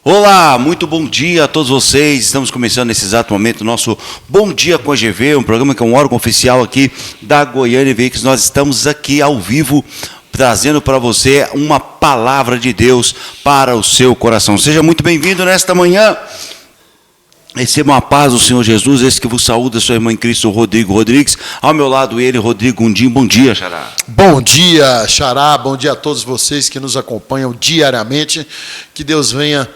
Olá, muito bom dia a todos vocês. Estamos começando nesse exato momento o nosso Bom Dia com a GV, um programa que é um órgão oficial aqui da Goiânia Veículos. Nós estamos aqui ao vivo trazendo para você uma palavra de Deus para o seu coração. Seja muito bem-vindo nesta manhã. Recebam a paz do Senhor Jesus, esse que vos saúda, sua irmã em Cristo, Rodrigo Rodrigues. Ao meu lado ele, Rodrigo Gundim. Bom dia, Xará. Bom dia, Xará. Bom dia a todos vocês que nos acompanham diariamente. Que Deus venha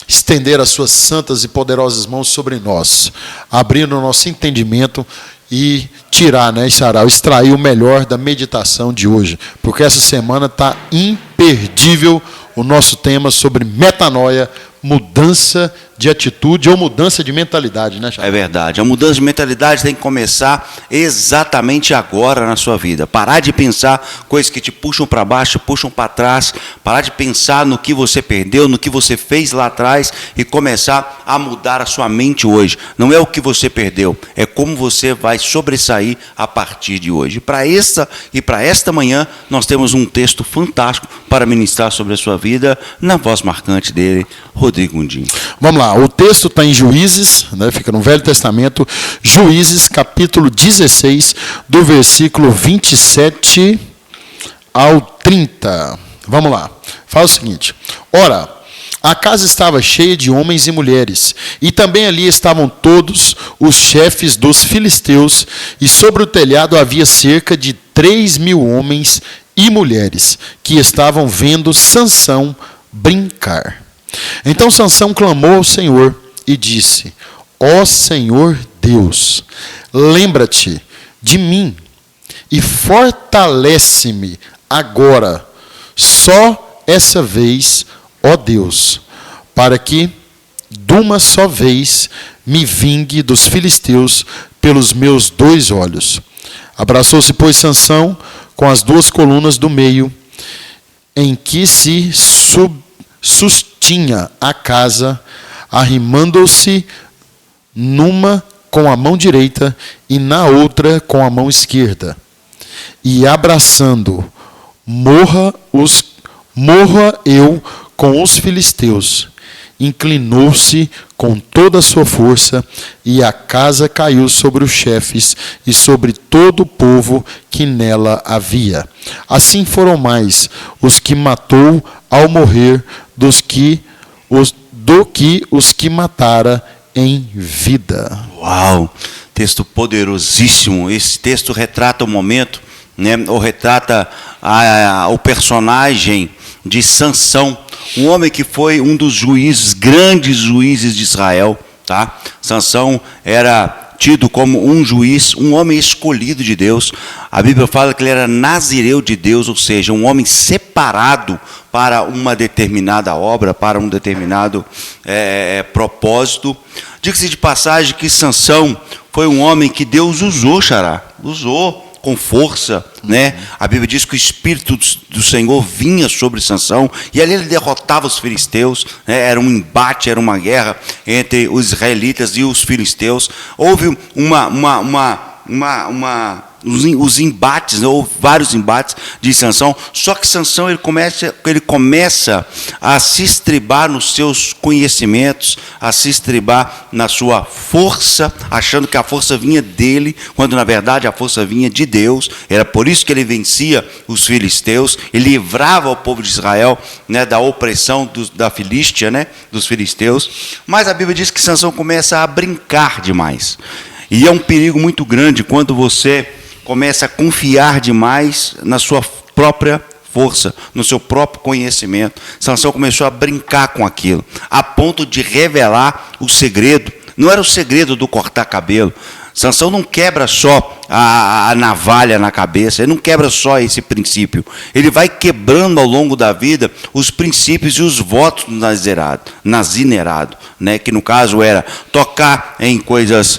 estender as suas santas e poderosas mãos sobre nós, abrindo o nosso entendimento e tirar, Xará, extrair o melhor da meditação de hoje, porque essa semana está imperdível o nosso tema sobre metanoia, mudança de atitude ou mudança de mentalidade, Xará? É verdade. A mudança de mentalidade tem que começar exatamente agora na sua vida. Parar de pensar coisas que te puxam para baixo, puxam para trás. Parar de pensar no que você perdeu, no que você fez lá atrás e começar a mudar a sua mente hoje. Não é o que você perdeu, é como você vai sobressair a partir de hoje. E para esta manhã, nós temos um texto fantástico para ministrar sobre a sua vida na voz marcante dele, Rodrigo Gundim. Vamos lá, o texto está em Juízes, fica no Velho Testamento, Juízes, capítulo 16, do versículo 27 ao 30. Vamos lá, fala o seguinte: ora, a casa estava cheia de homens e mulheres, e também ali estavam todos os chefes dos filisteus, e sobre o telhado havia cerca de 3.000 homens e mulheres, que estavam vendo Sansão brincar. Então Sansão clamou ao Senhor e disse: ó Senhor Deus, lembra-te de mim e fortalece-me agora, só essa vez, ó Deus, para que de uma só vez me vingue dos filisteus pelos meus 2 olhos. Abraçou-se, pois, Sansão com as 2 colunas do meio, em que se sustinha a casa, arrimando-se numa com a mão direita e na outra com a mão esquerda, e abraçando, morra eu com os filisteus. Inclinou-se com toda a sua força, e a casa caiu sobre os chefes e sobre todo o povo que nela havia. Assim foram mais os que matou ao morrer do que os que matara em vida. Uau! Texto poderosíssimo. Esse texto retrata o momento, ou retrata o personagem de Sansão, um homem que foi um dos grandes juízes de Israel, tá? Sansão era tido como um juiz, um homem escolhido de Deus. A Bíblia fala que ele era nazireu de Deus, ou seja, um homem separado para uma determinada obra, para um determinado propósito. Diga-se de passagem que Sansão foi um homem que Deus usou, Xará, usou com força, A Bíblia diz que o Espírito do Senhor vinha sobre Sansão, e ali ele derrotava os filisteus, Era um embate, era uma guerra entre os israelitas e os filisteus. Houve os embates, houve vários embates de Sansão, só que Sansão ele começa a se estribar nos seus conhecimentos, a se estribar na sua força, achando que a força vinha dele, quando na verdade a força vinha de Deus. Era por isso que ele vencia os filisteus, ele livrava o povo de Israel, da opressão da Filístia, dos filisteus. Mas a Bíblia diz que Sansão começa a brincar demais, e é um perigo muito grande quando você começa a confiar demais na sua própria força, no seu próprio conhecimento. Sansão começou a brincar com aquilo, a ponto de revelar o segredo. Não era o segredo do cortar cabelo. Sansão não quebra só a navalha na cabeça, ele não quebra só esse princípio. Ele vai quebrando ao longo da vida os princípios e os votos do nazinerado, que no caso era tocar em coisas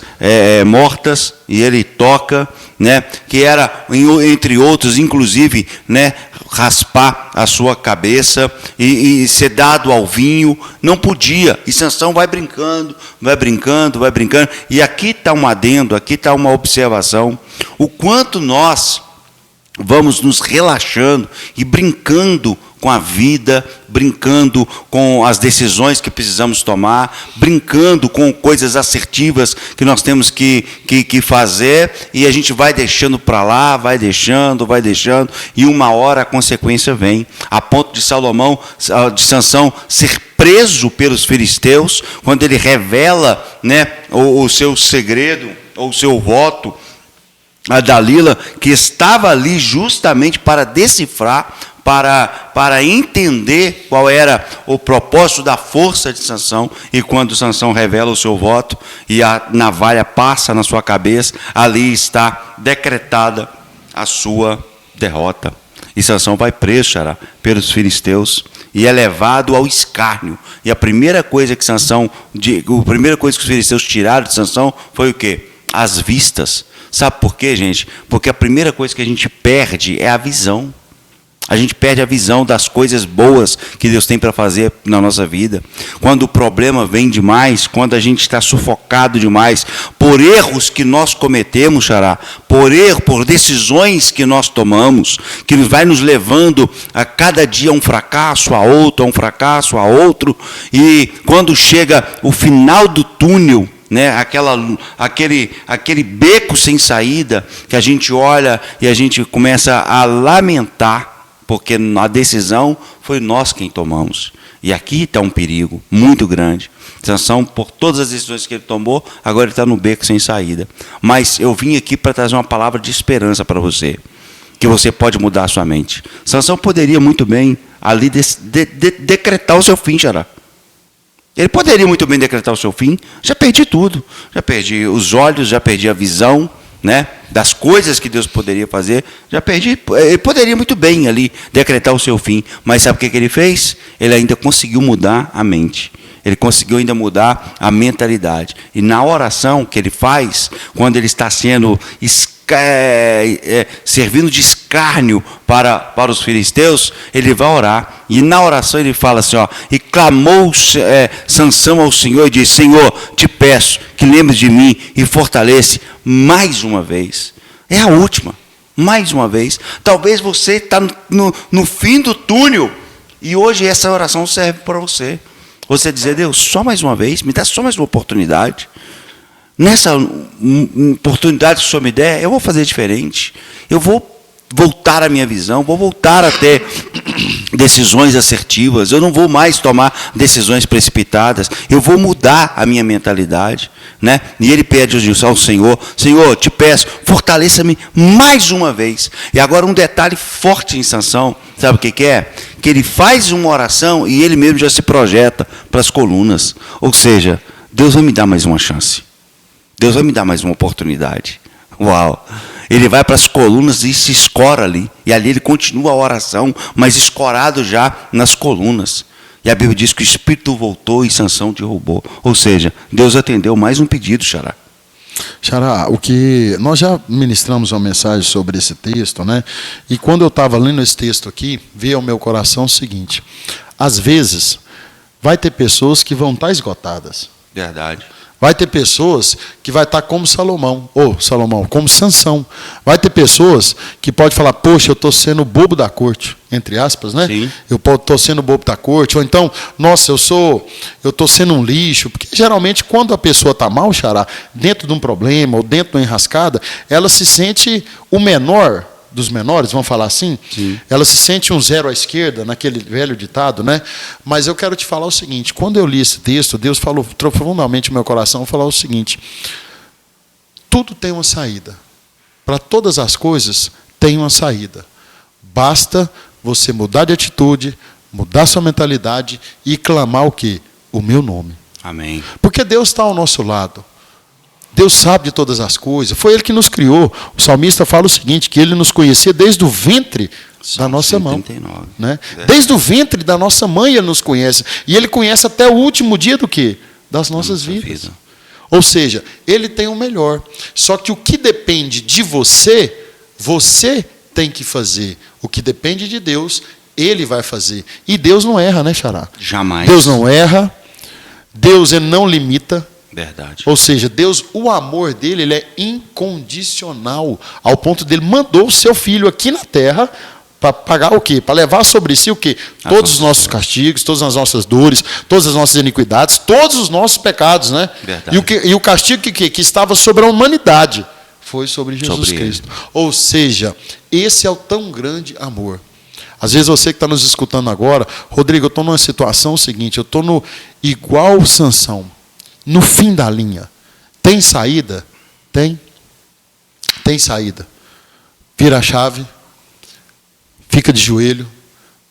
mortas, e ele toca, que era, entre outros, inclusive, raspar a sua cabeça e ser dado ao vinho. Não podia. E Sansão vai brincando, e aqui está um adendo, aqui está uma observação: o quanto nós vamos nos relaxando e brincando com a vida, brincando com as decisões que precisamos tomar, brincando com coisas assertivas que nós temos que fazer, e a gente vai deixando para lá, vai deixando, e uma hora a consequência vem, a ponto de Sansão ser preso pelos filisteus, quando ele revela, né, o seu segredo, ou o seu voto, a Dalila, que estava ali justamente para decifrar, para entender qual era o propósito da força de Sansão, e quando Sansão revela o seu voto, e a navalha passa na sua cabeça, ali está decretada a sua derrota. E Sansão vai preso, Xará, pelos filisteus, e é levado ao escárnio. E a primeira coisa que os filisteus tiraram de Sansão foi o quê? As vistas. Sabe por quê, gente? Porque a primeira coisa que a gente perde é a visão. A gente perde a visão das coisas boas que Deus tem para fazer na nossa vida. Quando o problema vem demais, quando a gente está sufocado demais, por erros que nós cometemos, Xará, por decisões que nós tomamos, que vai nos levando a cada dia a um fracasso, a outro, e quando chega o final do túnel, né, aquele beco sem saída, que a gente olha e a gente começa a lamentar, porque a decisão foi nós quem tomamos. E aqui está um perigo muito grande. Sansão, por todas as decisões que ele tomou, agora ele está no beco sem saída. Mas eu vim aqui para trazer uma palavra de esperança para você, que você pode mudar a sua mente. Sansão poderia muito bem ali decretar o seu fim, Xará. Ele poderia muito bem decretar o seu fim. Já perdi tudo. Já perdi os olhos, já perdi a visão, né, das coisas que Deus poderia fazer. Já perdi. Ele poderia muito bem ali decretar o seu fim. Mas sabe o que ele fez? Ele ainda conseguiu mudar a mente. Ele conseguiu ainda mudar a mentalidade. E na oração que ele faz, quando ele está sendo servindo de escárnio para os filisteus, ele vai orar, e na oração ele fala assim, ó, e clamou Sansão ao Senhor e disse: Senhor, te peço que lembres de mim e fortalece mais uma vez. É a última, mais uma vez. Talvez você está no fim do túnel, e hoje essa oração serve para você. Você dizer: Deus, só mais uma vez, me dá só mais uma oportunidade. Nessa oportunidade que o Senhor me der, eu vou fazer diferente. Eu vou voltar à minha visão, vou voltar a ter decisões assertivas. Eu não vou mais tomar decisões precipitadas. Eu vou mudar a minha mentalidade, né? E ele pede ao Senhor: Senhor, te peço, fortaleça-me mais uma vez. E agora um detalhe forte em Sansão, sabe o que é? Que ele faz uma oração e ele mesmo já se projeta para as colunas. Ou seja, Deus vai me dar mais uma chance. Deus vai me dar mais uma oportunidade. Uau! Ele vai para as colunas e se escora ali. E ali ele continua a oração, mas escorado já nas colunas. E a Bíblia diz que o Espírito voltou e Sansão derrubou. Ou seja, Deus atendeu mais um pedido, Xará. Xará, o que nós já ministramos uma mensagem sobre esse texto, né? E quando eu estava lendo esse texto aqui, veio ao meu coração o seguinte: às vezes vai ter pessoas que vão estar esgotadas. Verdade. Vai ter pessoas que vai estar como como Sansão. Vai ter pessoas que pode falar: poxa, eu estou sendo bobo da corte, entre aspas, né? Sim. Eu estou sendo bobo da corte. Ou então, nossa, eu estou sendo um lixo. Porque geralmente quando a pessoa está mal, Xará, dentro de um problema ou dentro de uma enrascada, ela se sente o menor dos menores, vamos falar assim. Sim. Ela se sente um zero à esquerda, naquele velho ditado, né? Mas eu quero te falar o seguinte: quando eu li esse texto, Deus falou profundamente no meu coração, falou o seguinte: tudo tem uma saída. Para todas as coisas tem uma saída. Basta você mudar de atitude, mudar sua mentalidade e clamar o quê? O meu nome. Amém. Porque Deus está ao nosso lado. Deus sabe de todas as coisas. Foi Ele que nos criou. O salmista fala o seguinte: que Ele nos conhecia desde o ventre da nossa mão. 139. Né? Desde o ventre da nossa mãe Ele nos conhece. E Ele conhece até o último dia do quê? Das nossas vidas. Ou seja, Ele tem o melhor. Só que o que depende de você, você tem que fazer. O que depende de Deus, Ele vai fazer. E Deus não erra, né, Xará? Jamais. Deus não erra. Deus ele não limita. Verdade. Ou seja, Deus, o amor dele, ele é incondicional, ao ponto dele mandou o seu filho aqui na terra Para pagar o quê? Para levar sobre si o quê? Todos os nossos castigos, todas as nossas dores, todas as nossas iniquidades, todos os nossos pecados, né? E o castigo que estava sobre a humanidade foi sobre Jesus Cristo. Ou seja, esse é o tão grande amor. Às vezes você que está nos escutando agora, Rodrigo, eu estou numa situação seguinte, eu estou no igual Sansão, no fim da linha. Tem saída? Tem. Tem saída. Vira a chave. Fica de joelho,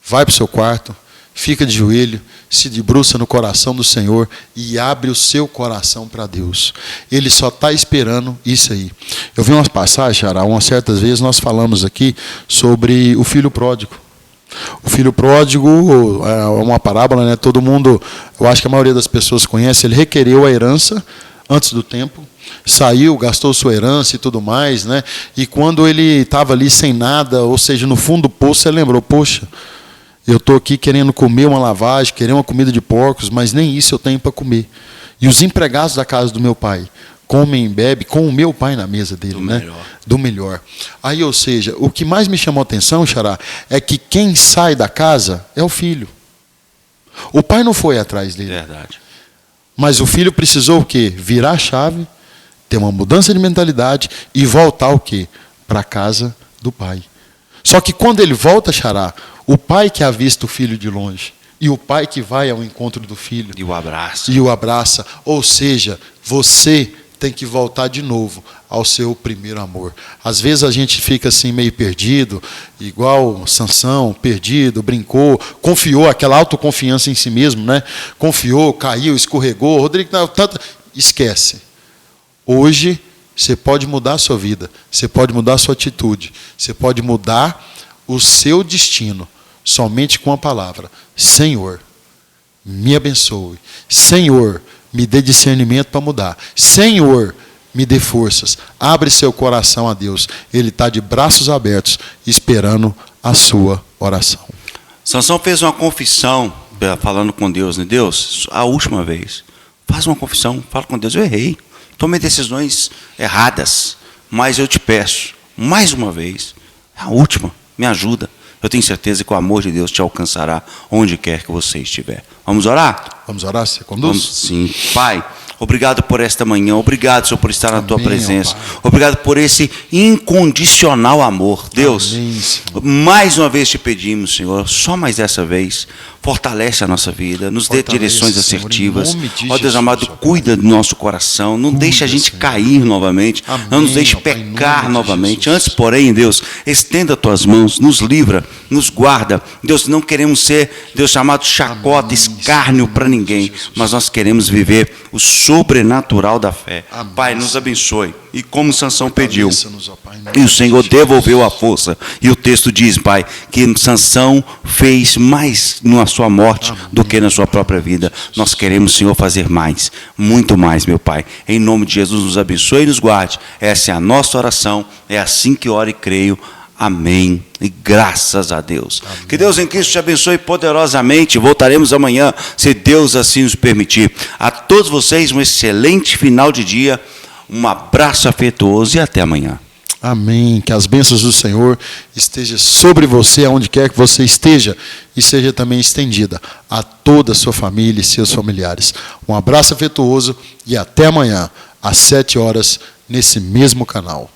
vai para o seu quarto, fica de joelho, se debruça no coração do Senhor e abre o seu coração para Deus. Ele só está esperando isso aí. Eu vi umas passagens, Xará, umas certas vezes nós falamos aqui sobre o filho pródigo. O filho pródigo é uma parábola, né? Todo mundo, eu acho que a maioria das pessoas conhece, ele requereu a herança antes do tempo. Saiu, gastou sua herança e tudo mais, né? E quando ele estava ali sem nada, ou seja, no fundo do poço, ele lembrou, poxa, eu estou aqui querendo comer uma lavagem, querendo uma comida de porcos, mas nem isso eu tenho para comer. E os empregados da casa do meu pai comem e bebem com o meu pai na mesa dele, né? Do melhor. Aí, ou seja, o que mais me chamou a atenção, Xará, é que quem sai da casa é o filho. O pai não foi atrás dele. Verdade. Mas o filho precisou o quê? Virar a chave, ter uma mudança de mentalidade e voltar o quê? Para a casa do pai. Só que quando ele volta, Xará, o pai que avista o filho de longe e o pai que vai ao encontro do filho e o abraça. E o abraça. Ou seja, você tem que voltar de novo ao seu primeiro amor. Às vezes a gente fica assim meio perdido, igual Sansão, perdido, brincou, confiou, aquela autoconfiança em si mesmo, né? Confiou, caiu, escorregou. Rodrigo, não, tanto... Esquece. Hoje, você pode mudar a sua vida, você pode mudar a sua atitude, você pode mudar o seu destino, somente com a palavra. Senhor, me abençoe. Senhor, me dê discernimento para mudar. Senhor, me dê forças. Abre seu coração a Deus. Ele está de braços abertos, esperando a sua oração. Sansão fez uma confissão, falando com Deus, né? Deus, a última vez, faz uma confissão, fala com Deus, eu errei. Tomei decisões erradas, mas eu te peço, mais uma vez, a última, me ajuda. Eu tenho certeza que o amor de Deus te alcançará onde quer que você estiver. Vamos orar? Vamos orar, você conduz? Sim. Pai, obrigado por esta manhã, obrigado, Senhor, por estar na tua presença. Obrigado por esse incondicional amor. Deus, mais uma vez te pedimos, Senhor, só mais dessa vez, fortalece a nossa vida, nos dê direções assertivas. Ó Deus amado, cuida do nosso coração, não deixe a gente cair novamente, não nos deixe pecar novamente. Antes, porém, Deus, estenda as tuas mãos, nos livra, nos guarda. Deus, não queremos ser, Deus chamado chacota, escárnio para ninguém, mas nós queremos viver o sobrenatural da fé. Pai, nos abençoe. E como Sansão pediu, e o Senhor devolveu a força. E o texto diz, Pai, que Sansão fez mais na sua morte do que na sua própria vida. Nós queremos, Senhor, fazer mais, muito mais, meu Pai. Em nome de Jesus, nos abençoe e nos guarde. Essa é a nossa oração. É assim que oro e creio. Amém. E graças a Deus. Amém. Que Deus em Cristo te abençoe poderosamente. Voltaremos amanhã, se Deus assim nos permitir. A todos vocês, um excelente final de dia. Um abraço afetuoso e até amanhã. Amém. Que as bênçãos do Senhor estejam sobre você, aonde quer que você esteja, e seja também estendida a toda a sua família e seus familiares. Um abraço afetuoso e até amanhã, às 7 horas, nesse mesmo canal.